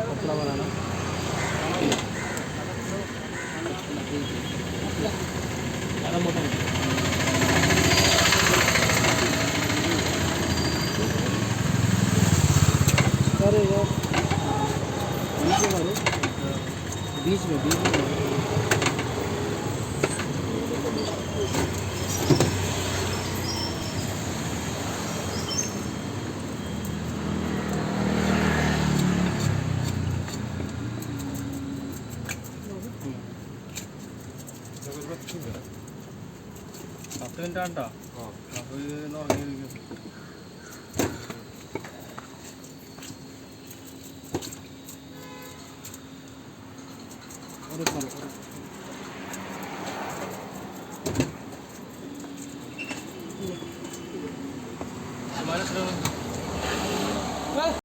पतला बनाना ज़्यादा मोटा नहीं। अरे यार बीच में പത്ത് മിനിറ്റ് ആണ്ടാ അപ്പോൾ ഉറങ്ങി